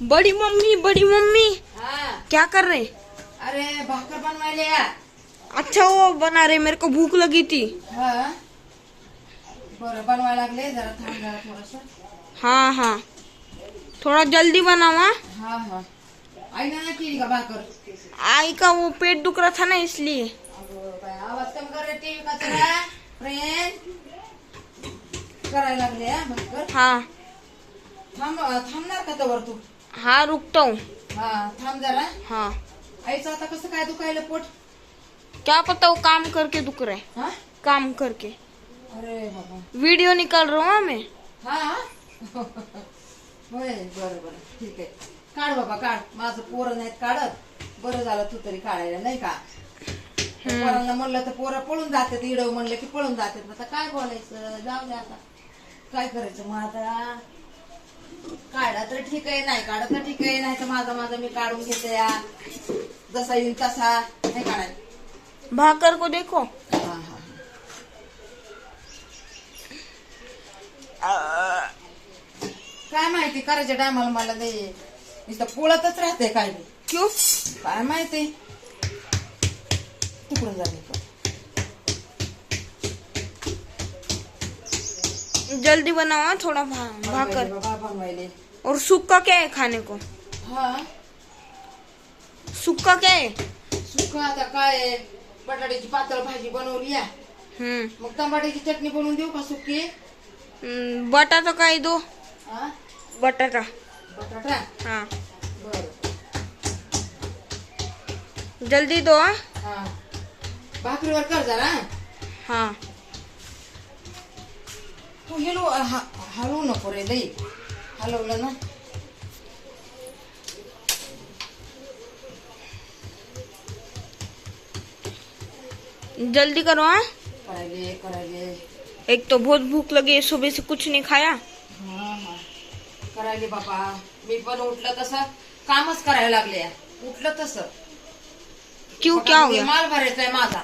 बड़ी मम्मी हाँ। क्या कर रहे? अरे भाकर बनवा लिया। अच्छा वो बना रहे, मेरे को भूख लगी थी। हाँ बरं बनवायला लागले, जरा थांब जरा थोडंसं। हाँ हाँ थोड़ा जल्दी बनाओ। हाँ हाँ हाँ आईने ना केली का भाकर? आई का वो पेट दुख रहा था ना इसलिए। अगं बाई, आवाज कमी कर रे, टीव्ही का जरा फ्रेंड करायला लागले हा भाकर। हाँ थांबणार का तवर तू? हाँ रुकता हूँ। हा थांब जरा। हाँ आईचं आता कसं काय दुखायला पोट? क्या पता वो काम करके दुख रहा है। हा काम करके अरे बाबा। वीडियो निकाल रहा हूँ मैं। हा होय बरं बरं ठीक आहे, काढ बाबा काढ, माझं पोरं नाहीत काढत, बरं झालं तू तरी काढायला नाही का? पोरांना म्हणलं तर पोरं पळून जातात, इडव म्हणलं की पळून जातात, आता काय बोलायचं, जाऊ दे आता काय करायचं मग आता. काढा तर ठीक आहे, नाही काढा तर ठीक आहे, नाही तर माझा मी काढून घेते या, जसा येईल तसा नाही काढायला. भाकर को देखो। हा हा काय माहिती करायच्या टायमाला मला ते नुसतं पोळतच राहते काय बी. क्यों? काय माहिती तिकडून झाले. जल्दी बनाओ हाँ, थोड़ा भाकर। बाबा बनवायले. और सूखा क्या है खाने को? हा सूखा क्या है? सुका आता काय आहे, बटाट्याची पातळ भाजी बनवली आहे, मग टमाट्याची चटणी बनवून देऊ का सुकी? बटाटा काय दो? हा बटाटा। बटाटा हाँ बर. जल्दी दो। हाँ हा भाकरीवर कर जरा. हाँ तू हलवू नको रे लई, हलवलं ना जल्दी करो। हाँ करायले. एक तो बहुत भूख लगी है, सुबह से कुछ नहीं खाया। हा करायले बाबा, मी पण उठलं तसं कामच करायला लागले, उठलं तसं. क्यों क्या हो गया? माल भरायचा आहे माझा.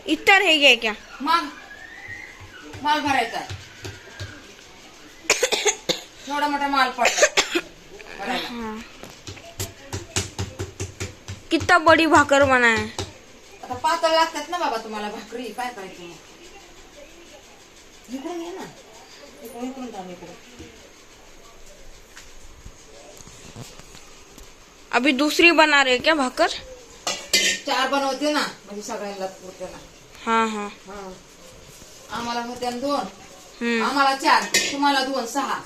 इतना रह गया क्या? माल भरायचा आहे, थोडा मोठा माल पडला. हाँ कितना बड़ी भाकर बना है। आता पातळ लागतात ना बाबा तुम्हाला भाकरी, काय करायचं मग? इकडून ये ना, इकडून थांब इकडे. अभी दूसरी बना रहे क्या भाकर? 4 बनवते ना, म्हणजे सगळ्यांना पुरते ना. हाँ हाँ आम्हाला होत्या 2, आम्हाला 4, तुम्हाला 2, 6.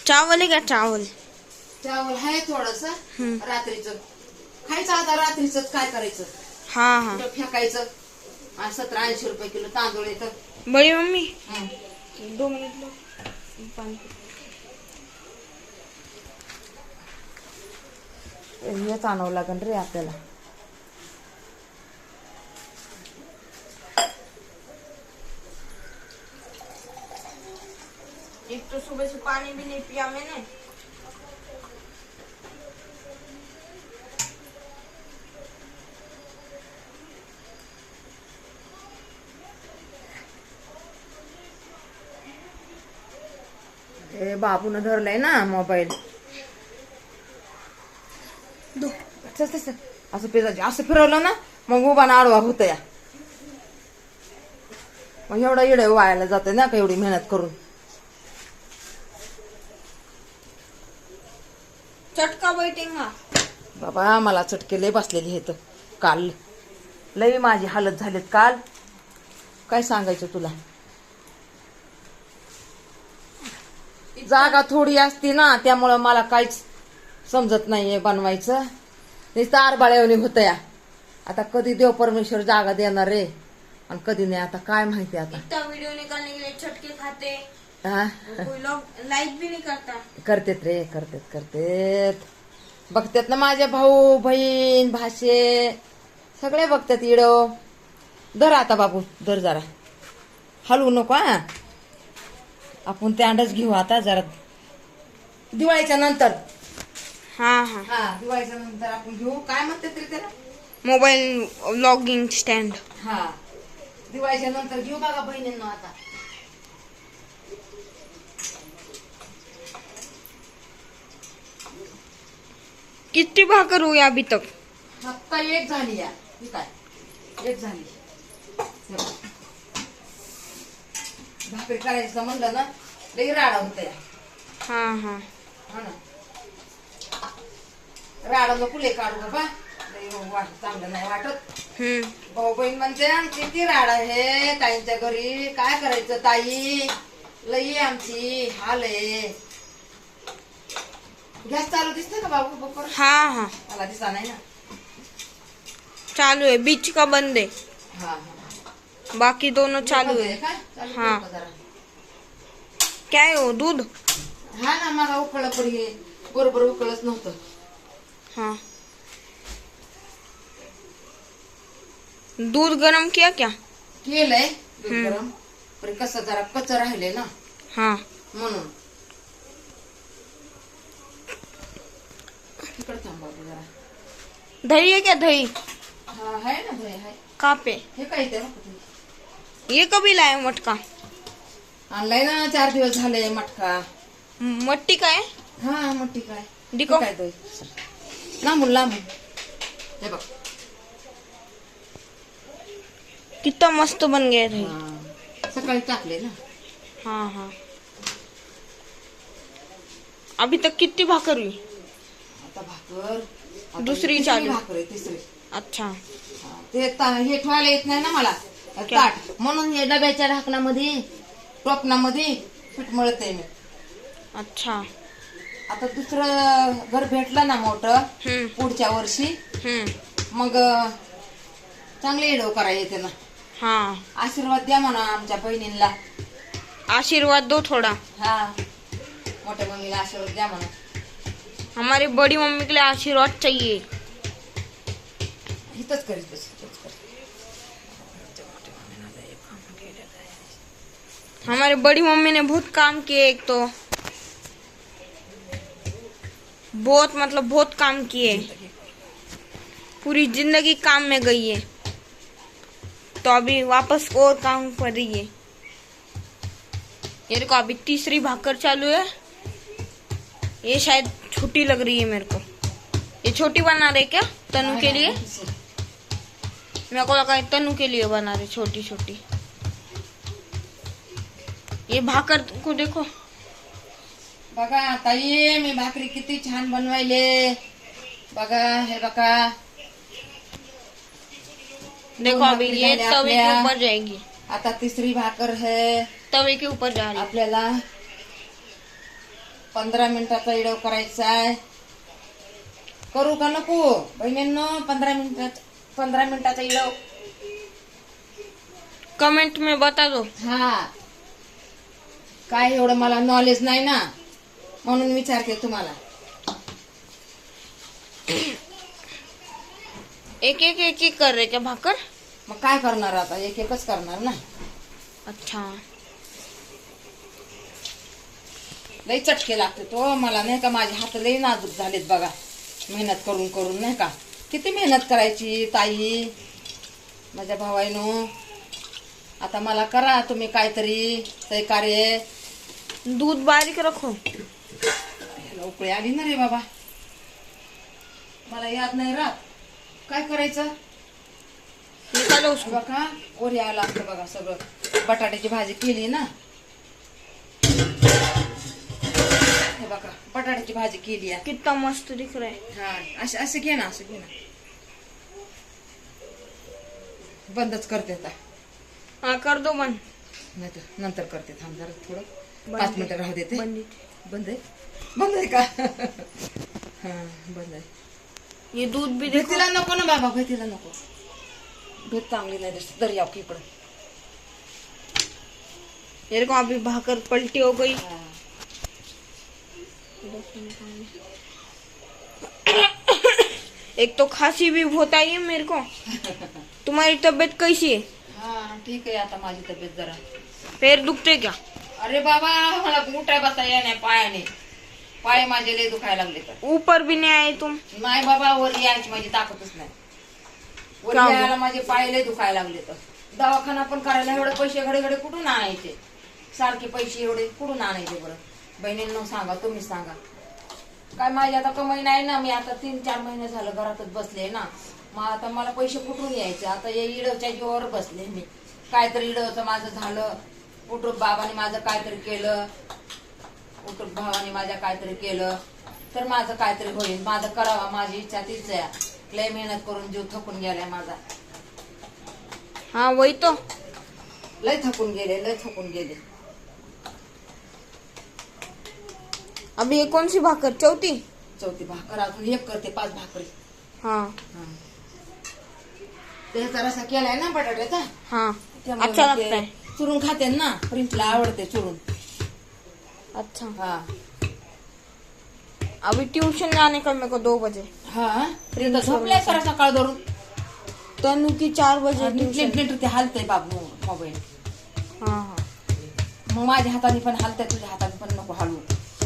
चावल है क्या? चावल आहे थोडस रात्रीचं खायचं, आता रात्रीच काय करायचं, हाँ हाँ फेकायचं. 70-80 रुपये किलो तांदूळ येतं. बड़ी मम्मी 2 मिनट लो पानी। हेच आणावं लागेल रे आपल्याला. एक तो सुबह से पानी भी नहीं पिया मैंने। हे बाबून धरलंय ना मोबाईल. असं पेजायचे, असं फिरवलं ना मग उभा ना आडवा होत या, मग एवढा इड वायाला जात ना का, एवढी मेहनत करून. चटका बैठेगा बाबा मला चटके लय बसलेली आहेत काल, लय माझी हालत झालीत काल, काय सांगायचं तुला. जागा थोडी असती ना, त्यामुळं मला काहीच समजत नाहीये बनवायचं, नुसतं आरबाळ्यावणी होत या. आता कधी देव परमेश्वर जागा देणार रे आणि कधी नाही, आता काय माहिती. आता इतना वीडियो निकालने के लिए चटके खाते, हा कोई लोग लाइक भी नहीं करता. करतेत रे, करतेत बघतात ना माझे भाऊ बहीण भाषे सगळे बघतात. इडो धर आता बाबू, धर जरा, हलवू नको. हा आपण ते अंडच घेऊ आता जरा दिवाळीच्या नंतर. हाँ हाँ दिवाळीच्या नंतर आपण घेऊ. काय म्हणते तरी त्याला, मोबाईल लॉगिंग स्टँड. हा दिवाळीच्या नंतर घेऊ बघा बहिणींना. आता किती भाकर हुई अभी तक? आता एक झाली या ही काय एक झाली. हे बघ. भाकरी करायचं म्हणलं ना लई राडा होत या. हाँ हाँ. हा ना राडा नको लई काढू बाबा लई चांगलं नाही वाटत. भाऊ बहीण म्हणते आमची किती राडा आहे ताईंच्या घरी काय करायचं ताई लई आमची हाल आहे. गॅस चालू दिसतोय का बाबू बरोबर? हाँ हाँ मला दिसा नाही ना. चालू है, बीच का बंद है, हा हा बाकी दोनों चालू है. काय चालू हा. करू का जरा? क्या है वो दूध? हा ना मला उकळ पडी बरोबर उकळच नव्हतं. हाँ. दूध गरम किया क्या? केलंय दूध गरम पण कसं जरा कच्च राहिले ना हाँ. म्हणून. इकडे थांब बाबू जरा. दही है क्या? दही हा आहे ना दही आहे. कहाँ पे? हे काय ते नको ये कभी लाए मटका? आणलाय ना 4 दिवस झाले मटका. मट्टी का है? हा मोठी काय दिखो. काय दही लांबून लांबून. हे बघ कितना मस्त बन गया दही. हा. सकाळी टाकले ना. हाँ हाँ. अभी तक कितनी भाकर हुई? आता भाकर आता दुसरी तिसरी चालू. भाकर आहे तिसरी. अच्छा. हा. ते हे ठेवायला येत नाही ना मला ताट म्हणून हे डब्याच्या ढाकणामध्ये टोपणामध्ये पीठ मळत आहे मी. अच्छा. आता दुसरं घर भेटलं ना मोठं पुढच्या वर्षी मग चांगले येडो करायला येते ना. हाँ. आशीर्वाद द्या म्हणा आमच्या बहिणींना. आशीर्वाद दो थोड़ा. हा मोठ्या मम्मीला आशीर्वाद द्या म्हणा. हमारी बड़ी मम्मी के लिए आशीर्वाद चाहिए. हितच करीत बस, हितच कर. हमारी बड़ी मम्मी ने बहुत काम किए. एक तो बहुत मतलब बहुत काम किए. पूरी जिंदगी काम में गई है तो अभी वापस और काम कर रही है. ये देखो अभी तीसरी भाकर चालू है. ये शायद छोटी लग रही है मेरे को. ये छोटी बना रहे क्या तनु के लिए? मेरे को लगा तनु के लिए बना रहे छोटी छोटी. ये भाकर को देखो. बघा ताई मी भाकरी किती छान बनवायले. बघा हे बघा. देखो अभी ये तवे के ऊपर जाएगी. आता तिसरी भाकर है. तवे के ऊपर जा रही. आपल्याला 15 मिनिटाचा इडव करायचा आहे. करू का नको बहिणींनो? 15 मिनिटाचा इडव कमेंट में बता दो. हा. काय एवढं मला नॉलेज नाही ना म्हणून विचारते तुम्हाला. एक एक कर रहे क्या भाकर? मग काय करणार आता एक एकच करणार ना. अच्छा. लई चटके लागते तो मला नाही का. माझे हात लई नाजूक झालेत बघा मेहनत करून करून नाही का. किती मेहनत करायची ताई माझ्या भावाईनो. आता मला करा तुम्ही काहीतरी सहकार्य. दूध बारीक रखो. उकळी आली ना रे बाबा. मला याद नाही राहत काय करायचं. निकालो उसको. बघा वर यायला लागतं बघा सगळं. बटाट्याची भाजी केली ना. हे बघा बटाट्याची भाजी केली आहे. कितना मस्त दिख रहा है. हा असं असं घे ना असं घे ना. बंदच करते आता. हाँ कर दो बंद. नाही तर नंतर करते. थांब जरा थोडं बंद 5 मिनिटं राहू देते. बंद. बंद आहे. बंद आहे का? हा बंद आहे. ये दूध भी देखो. भेतीला नको ना बाबा. भेतीला नको. भेत चांगली नाही दिसत. तर याव की इकडं. मेरे को अभी भाकर पलटी हो गई. हा. एक तो खांसी भी बहुत आई है मेरे को. तुम्हारी तबीयत कैसी है? हा ठीक आहे. आता माझी तब्येत जरा. पैर दुखते क्या? अरे बाबा मला उठाय बसा या नाही पायाने. पाय माझे लय दुखायला लागले तर. ऊपर भी नहीं आए तुम. नाही बाबा वर यायची माझी ताकदच नाही. वर का यायला माझे पाय लय दुखायला लागले तर. दवाखाना पण करायला एवढे पैसे घडे घडे कुठून आणायचे. सारखे पैसे एवढे कुठून आणायचे बरं. बहिणींनो सांगा तुम्ही सांगा. काय माझी आता कमाई नाही ना. मी आता 3-4 महिने झालं घरातच बसले ना. मग आता मला पैसे कुठून यायचे. आता या इडवच्या जीवावर बसले मी. काहीतरी इडवचं माझं झालं, कुठं बाबाने माझं काहीतरी केलं, कुठं भावाने माझ्या काहीतरी केलं तर माझं काहीतरी होईल. माझं करावा, माझी इच्छा तीच आहे. लय मेहनत करून जीव थकून गेलाय माझा. हाँ वही तो. लय थकून गेले. अभी ये कौन सी भाकर, चौथी? चौथी भाकर अजून एक करते, 5 भाकरी. हाँ त्याचा रसा केलाय ना बटाट्याचा. हाँ त्यामुळे अच्छा ते लगता है. चुरून खाते ना. प्रिन्सला आवडते चुरून. अच्छा. हा अभी ट्यूशन जाने का मेरे को 2 बजे. हा प्रिन्स झोपलाय सर सकाळ धरून. तनु की 4 बजे ट्यूशन. नीट ते हालतंय बाबू मोबाईल. हाँ हाँ. मग माझ्या हाताने पण हालतंय, तुझ्या हाताने पण नको हालू.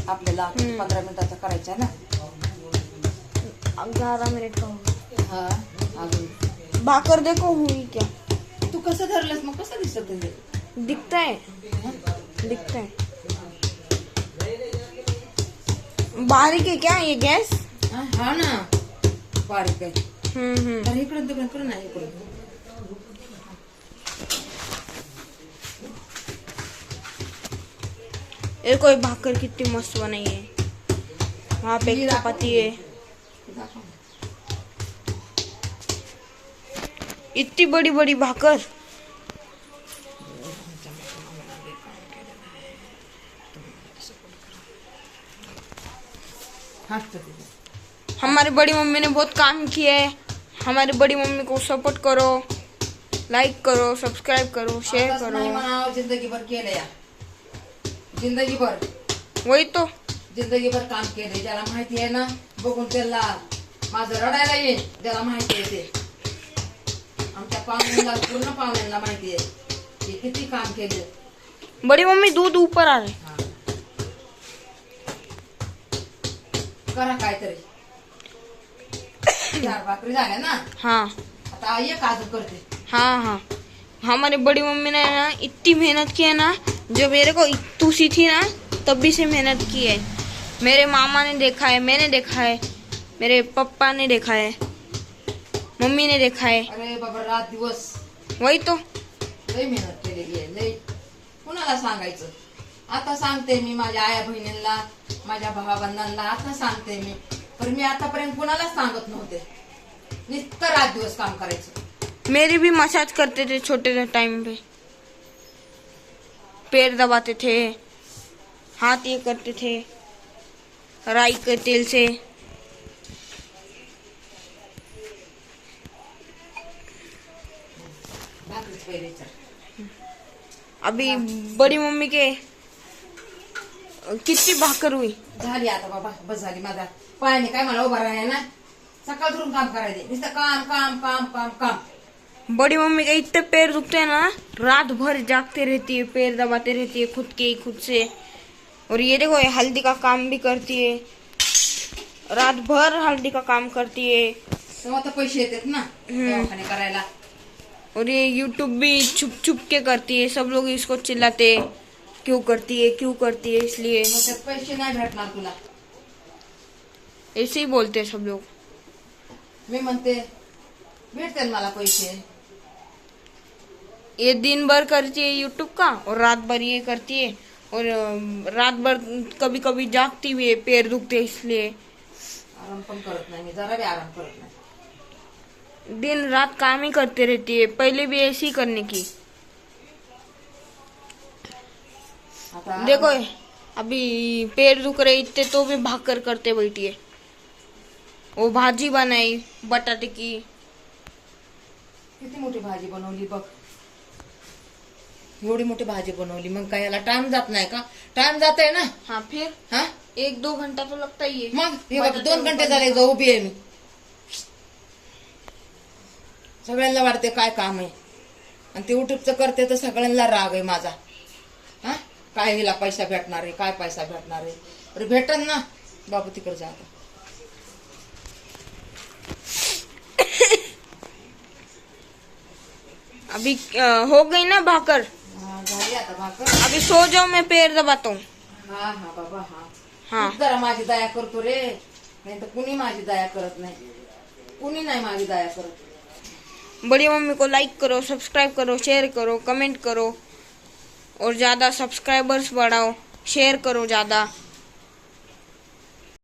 आपल्याला 15 मिनिटाचा करायचा ना. 11 मिनट का होगा. हा अजून भाकर देखो हुई क्या. तू कसं धरलंस मग कसं दिसत तुझे. दिखता है. दिखता है. बारीक है क्या ये गैस. हा ना बारीक आहे. हम्म. तर इकडून तिकडून करू ना. इकडून ये कोई भाकर कितनी मस्त बनाई है. वहाँ पे एक चपाती है. इतनी बड़ी बड़ी भाकर. हमारी बड़ी मम्मी ने बहुत काम किया है. हमारी बड़ी मम्मी को सपोर्ट करो, लाइक करो, सब्सक्राइब करो, शेयर आताच नाही करो. म्हणावं, जिंदगीभर केलं या. जिंदगीभर वही तो. काम केले. ज्याला माहिती आहे ना बघून त्याला माझं रडायला येईल. ज्याला माहिती आहे ते. आमच्या पाहुण्यांना पूर्ण पाहुण्यांना माहिती आहे की किती काम केले. बड़ी मम्मी दूध ऊपर आ रहे. करा काहीतरी. 4 भाकरी झाल्या ना. हाँ आता ये काजू करते. हाँ. हमारी बड़ी मम्मी ने ना इतनी मेहनत की है ना. जो मेरे को तू सी थी ना तब भी से मेहनत की है. मेरे मामा ने देखा है, मैंने देखा है, मेरे पापा ने देखा है, मम्मी ने देखा है. अरे बाबा रात दिवस वही तो. लय मेहनत केलेली आहे. लय कुणाला सांगायचं. आता सांगते मी माझ्या आया बहिणींना, माझ्या भावाबंधांना आता सांगते मी. पण मी आतापर्यंत कुणालाच सांगत नव्हते. नुसतं रात दिवस काम करायचं. मेरी भी मसाज करते थे छोटे टाइम पे. पैर दबाते थे, हाथ ये करते थे राई के तेल से. भाकरीच पहिले चल. अभी बड़ी मम्मी के कितनी भाकर हुई. झाली आता बाबा बस झाली. माझा पायाने काय मला उभा राहाय ना. सकाळ धरून काम करायचे. नुसतं काम काम काम काम काम. बड़ी मम्मी का इतने पैर दुखते हैं ना, रात भर जागते रहती है, पैर दबाते रहती है खुद से. और ये देखो ये हल्दी का काम भी करती है. रात भर हल्दी का काम करती है. तेव्हा तर पैसे येतात ना दवाखाने करायला. और ये यूट्यूब भी छुप छुप के करती है. सब लोग इसको चिल्लाते क्यों करती है इसलिए. मग त्यात पैसे नाही भेटणार तुला. ऐसे ही बोलते हैं सब लोग. मी म्हणते भेटते मला पैसे. ये दिन भर करती है यूट्यूब का और रात भर ये करती है. और रात भर कभी कभी जागती भी है, पैर दुखते इसलिए. आराम पण करत नाही मी. जरा भी आराम करत नाही. दिन रात काम ही करते रहती है. पहले भी ऐसी ही करने की. आता देखो अभी पैर दुख रहे इतने तो भी भाकर करते बैठी है. वो भाजी बनाई बटाटे की. किती मोठी भाजी बनवली बघ. एवढी मोठी भाजी बनवली. मग काय याला टाइम जात नाही का. टाइम जात आहे ना. हाँ फिर हा 1-2 घंटा तो लगता ही है. मग हे बघ 2 घंटे झाले जो उभी आहे मी. सगळ्यांना वाटते काय काम आहे. आणि ते युट्यूबचं करते तर सगळ्यांना राग आहे माझा. हा काय हिला पैसा भेटणार आहे, काय पैसा भेटणार आहे. अरे भेटन ना बाबू तिकडे जा. अभी हो गई ना भाकर. झाली आता भाकर. अभी सो जाओ, मैं पैर दबाता हूँ. हा हा बाबा हा. हा. तूच जरा माझी दया करतो रे, नाही तर कुणी माझी दया करत नाही, कुणी नाही माझी दया करत. बड़ी मम्मी को लाइक करो, सब्सक्राइब करो, शेयर करो, कमेंट करो और ज़्यादा सब्सक्राइबर्स बढ़ाओ, शेयर करो ज़्यादा.